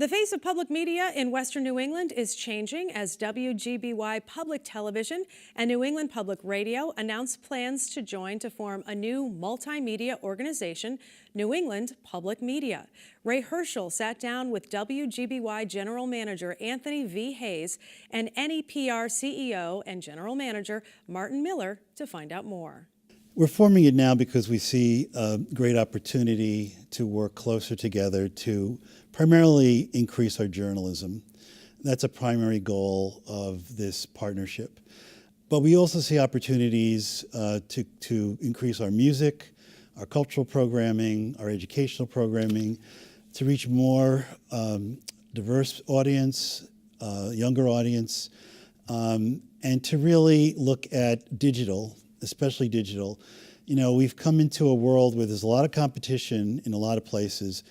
The face of public media in Western New England is changing as WGBY Public Television and New England Public Radio announce plans to join to form a new multimedia organization, New England Public Media. Ray Hershel sat down with WGBY General Manager Anthony V. Hayes and NEPR CEO and General Manager Martin Miller to find out more. We're forming it now because we see a great opportunity to work closer together to primarily increase our journalism. That's a primary goal of this partnership. But we also see opportunities to increase our music, our cultural programming, our educational programming, to reach more diverse audience, younger audience, and to really look at digital, especially digital. You know, we've come into a world where there's a lot of competition in a lot of places,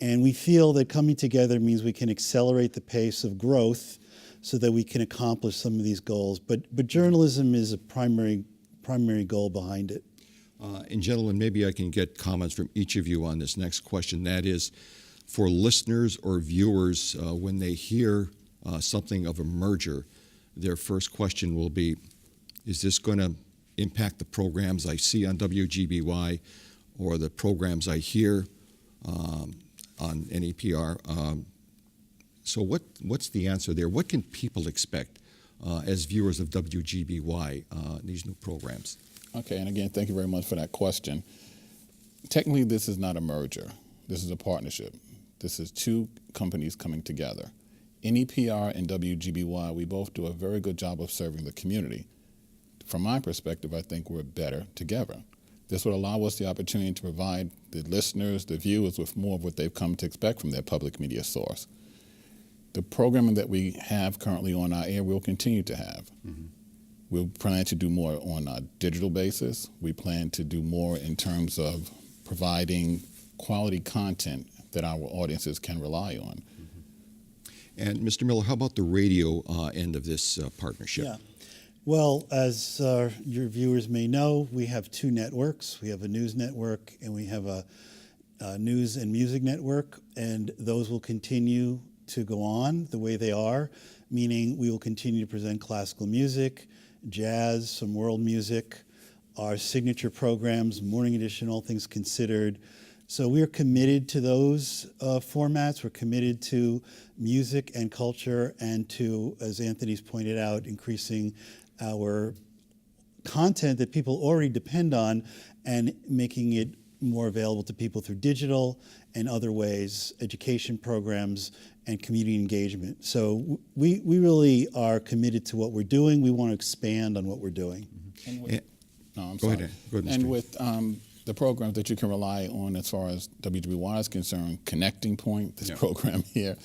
and we feel that coming together means we can accelerate the pace of growth so that we can accomplish some of these goals. But journalism is a primary goal behind it. And gentlemen, maybe I can get comments from each of you on this next question. That is, for listeners or viewers, when they hear something of a merger, their first question will be, is this going to impact the programs I see on WGBY or the programs I hear on NEPR? So what's the answer there? What can people expect as viewers of WGBY, these new programs? Okay, and again, thank you very much for that question. Technically, this is not a merger. This is a partnership. This is two companies coming together. NEPR and WGBY, we both do a very good job of serving the community. From my perspective, I think we're better together. This would allow us the opportunity to provide the listeners, the viewers, with more of what they've come to expect from their public media source. The programming that we have currently on our air, we'll continue to have. Mm-hmm. We'll plan to do more on a digital basis. We plan to do more in terms of providing quality content that our audiences can rely on. Mm-hmm. And Mr. Miller, how about the radio end of this partnership? Yeah. Well, as your viewers may know, we have two networks. We have a news network and we have a news and music network, and those will continue to go on the way they are, meaning we will continue to present classical music, jazz, some world music, our signature programs, Morning Edition, All Things Considered. So we are committed to those formats. We're committed to music and culture and to, as Anthony's pointed out, increasing our content that people already depend on and making it more available to people through digital and other ways, education programs and community engagement. So we really are committed to what we're doing. We want to expand on what we're doing. And with, Go ahead, and with the programs that you can rely on as far as WGBY is concerned, Connecting Point, this program here,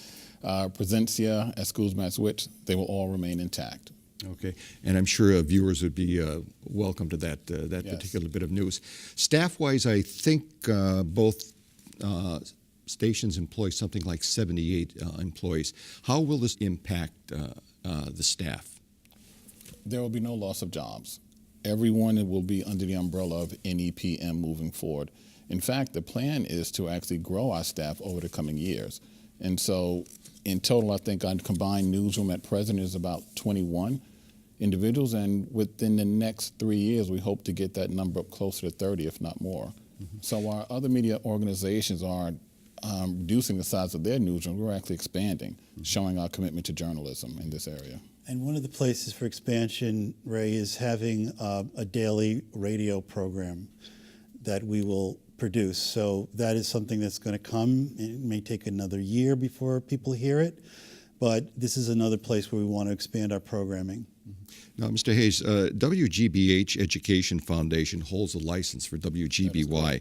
Presencia at Schools Match Witch, they will all remain intact. Okay, and I'm sure viewers would be welcome to that particular bit of news. Staff-wise, I think both stations employ something like 78 employees. How will this impact the staff? There will be no loss of jobs. Everyone will be under the umbrella of NEPM moving forward. In fact, the plan is to actually grow our staff over the coming years. And so in total, I think our combined newsroom at present is about 21 individuals, and within the next 3 years, we hope to get that number up closer to 30, if not more. Mm-hmm. So while other media organizations are reducing the size of their newsroom, we're actually expanding, showing our commitment to journalism in this area. And one of the places for expansion, Ray, is having a daily radio program that we will produce. So that is something that's going to come. It may take another year before people hear it, but this is another place where we want to expand our programming. Now, Mr. Hayes, WGBH Education Foundation holds a license for WGBY.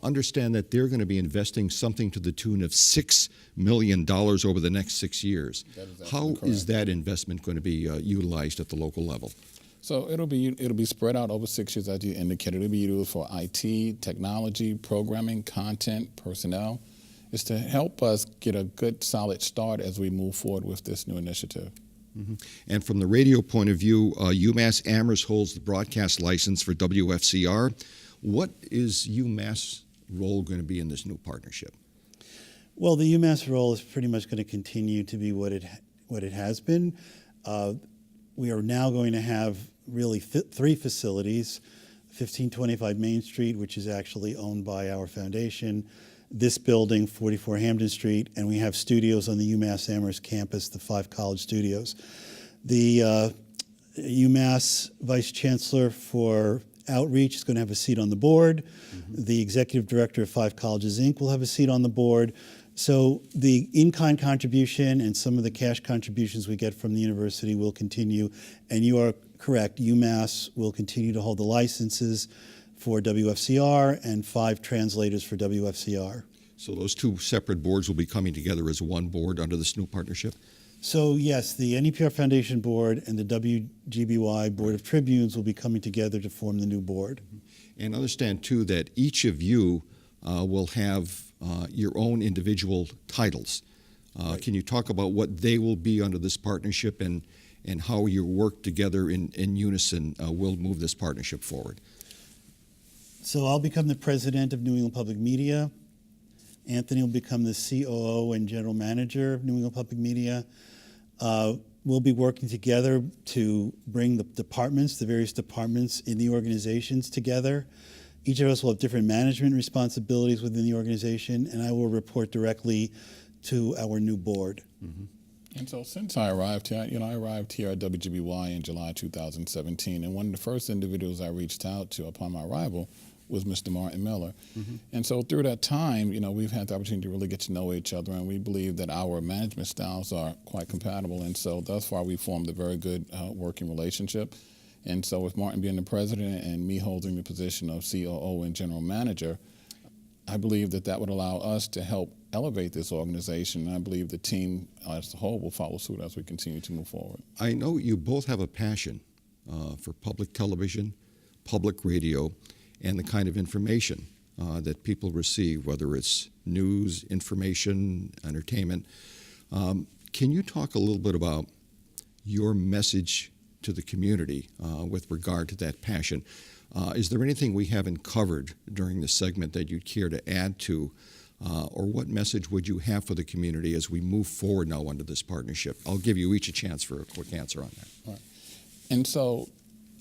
Understand that they're going to be investing something to the tune of $6 million over the next 6 years. How is that investment going to be utilized at the local level? So it'll be spread out over 6 years, as you indicated. It'll be used for IT, technology, programming, content, personnel. It's to help us get a good, solid start as we move forward with this new initiative. Mm-hmm. And from the radio point of view, UMass Amherst holds the broadcast license for WFCR. What is UMass' role going to be in this new partnership? Well, the UMass role is pretty much going to continue to be what it has been. We are now going to have really three facilities: 1525 Main Street, which is actually owned by our foundation; this building, 44 Hampden Street; and we have studios on the UMass Amherst campus, the 5 college studios. The UMass Vice Chancellor for Outreach is going to have a seat on the board. Mm-hmm. The Executive Director of 5 Colleges, Inc. will have a seat on the board. So the in-kind contribution and some of the cash contributions we get from the university will continue. And you are correct, UMass will continue to hold the licenses for WFCR and 5 translators for WFCR. So those 2 separate boards will be coming together as one board under this new partnership? So yes, the NEPR Foundation Board and the WGBY Board of Tribunes will be coming together to form the new board. And understand, too, that each of you will have your own individual titles. Right. Can you talk about what they will be under this partnership and how your work together in unison will move this partnership forward? So I'll become the president of New England Public Media. Anthony will become the COO and general manager of New England Public Media. We'll be working together to bring the various departments in the organizations together. Each of us will have different management responsibilities within the organization, and I will report directly to our new board. Mm-hmm. And so since I arrived here, I arrived here at WGBY in July 2017, and one of the first individuals I reached out to upon my arrival was Mr. Martin Miller. Mm-hmm. And so through that time, we've had the opportunity to really get to know each other, and we believe that our management styles are quite compatible, and so thus far we formed a very good working relationship. And so with Martin being the president and me holding the position of COO and general manager, I believe that would allow us to help elevate this organization, and I believe the team as a whole will follow suit as we continue to move forward. I know you both have a passion for public television, public radio, and the kind of information that people receive, whether it's news, information, entertainment. Can you talk a little bit about your message to the community with regard to that passion? Is there anything we haven't covered during this segment that you'd care to add to, or what message would you have for the community as we move forward now under this partnership? I'll give you each a chance for a quick answer on that. All right. And so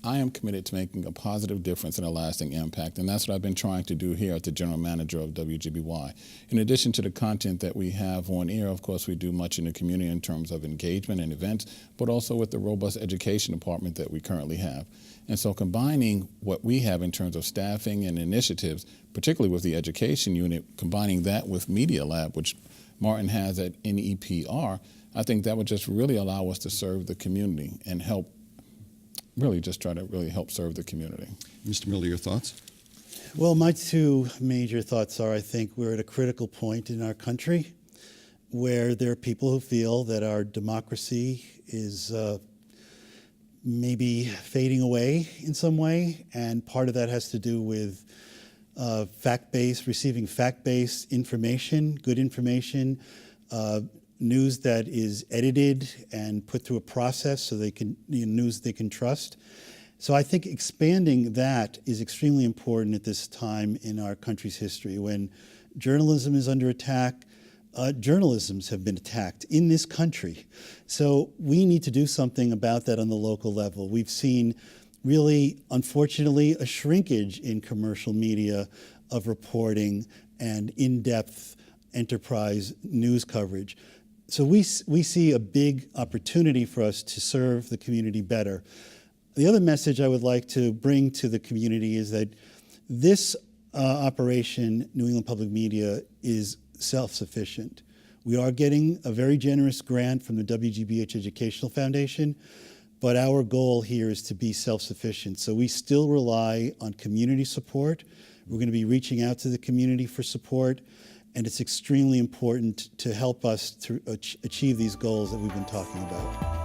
I am committed to making a positive difference and a lasting impact, and that's what I've been trying to do here as the general manager of WGBY. In addition to the content that we have on air, of course, we do much in the community in terms of engagement and events, but also with the robust education department that we currently have. And so combining what we have in terms of staffing and initiatives, particularly with the education unit, combining that with Media Lab, which Martin has at NEPR, I think that would just really allow us to serve the community and help serve the community. Mr. Miller, your thoughts? Well, my 2 major thoughts are, I think we're at a critical point in our country where there are people who feel that our democracy is maybe fading away in some way, and part of that has to do with receiving fact-based information, good information, news that is edited and put through a process so news they can trust. So I think expanding that is extremely important at this time in our country's history. When journalism is under attack, journalisms have been attacked in this country. So we need to do something about that on the local level. We've seen really, unfortunately, a shrinkage in commercial media of reporting and in-depth enterprise news coverage. So we see a big opportunity for us to serve the community better. The other message I would like to bring to the community is that this operation, New England Public Media, is self-sufficient. We are getting a very generous grant from the WGBH Educational Foundation, but our goal here is to be self-sufficient. So we still rely on community support. We're going to be reaching out to the community for support, and it's extremely important to help us to achieve these goals that we've been talking about.